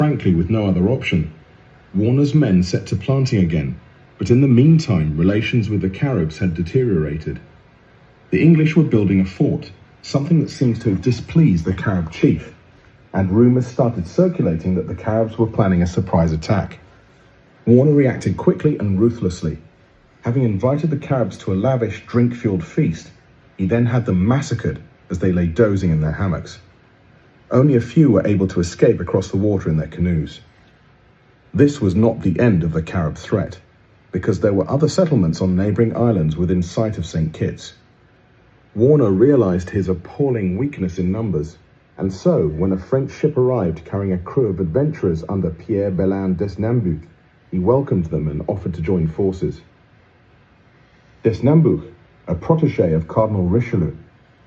Frankly, with no other option, Warner's men set to planting again, but in the meantime, relations with the Caribs had deteriorated. The English were building a fort, something that seems to have displeased the Carib chief, and rumors started circulating that the Caribs were planning a surprise attack. Warner reacted quickly and ruthlessly. Having invited the Caribs to a lavish, drink-fueled feast, he then had them massacred as they lay dozing in their hammocks. Only a few were able to escape across the water in their canoes. This was not the end of the Carib threat, because there were other settlements on neighboring islands within sight of St. Kitts. Warner realized his appalling weakness in numbers, and so, when a French ship arrived carrying a crew of adventurers under Pierre Belin Desnambuc, he welcomed them and offered to join forces. Desnambuc, a protégé of Cardinal Richelieu,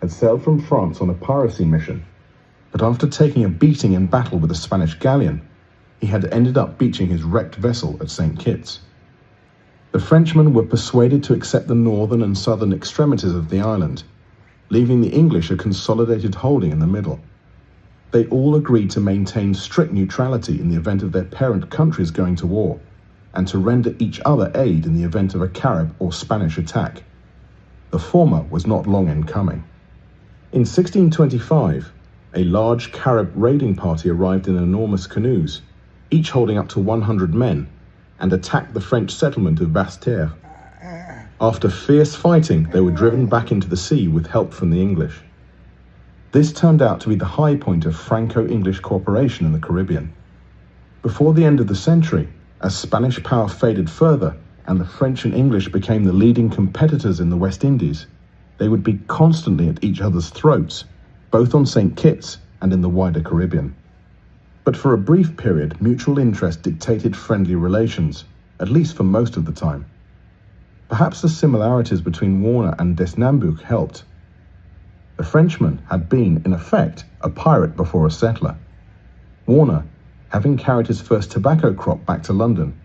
had sailed from France on a piracy mission, but after taking a beating in battle with a Spanish galleon, he had ended up beaching his wrecked vessel at St. Kitts. The Frenchmen were persuaded to accept the northern and southern extremities of the island, leaving the English a consolidated holding in the middle. They all agreed to maintain strict neutrality in the event of their parent countries going to war, and to render each other aid in the event of a Carib or Spanish attack. The former was not long in coming. In 1625, a large Carib raiding party arrived in enormous canoes, each holding up to 100 men, and attacked the French settlement of Basse-Terre. After fierce fighting, they were driven back into the sea with help from the English. This turned out to be the high point of Franco-English cooperation in the Caribbean. Before the end of the century, as Spanish power faded further and the French and English became the leading competitors in the West Indies, they would be constantly at each other's throats, both on St. Kitts and in the wider Caribbean. But for a brief period, mutual interest dictated friendly relations, at least for most of the time. Perhaps the similarities between Warner and Desnambuc helped. The Frenchman had been, in effect, a pirate before a settler. Warner, having carried his first tobacco crop back to London,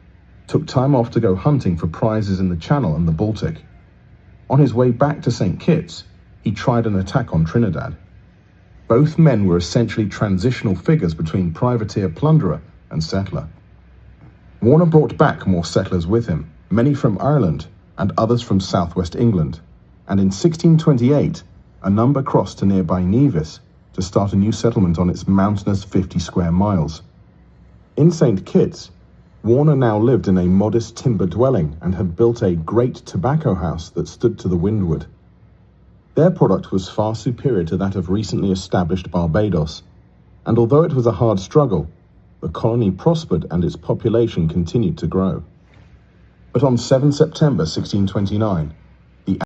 took time off to go hunting for prizes in the Channel and the Baltic. On his way back to St. Kitts, he tried an attack on Trinidad. Both men were essentially transitional figures between privateer plunderer and settler. Warner brought back more settlers with him, many from Ireland and others from southwest England, and in 1628, a number crossed to nearby Nevis to start a new settlement on its mountainous 50 square miles. In St. Kitts, Warner now lived in a modest timber dwelling and had built a great tobacco house that stood to the windward. Their product was far superior to that of recently established Barbados, and although it was a hard struggle, the colony prospered and its population continued to grow. But on 7 September 1629,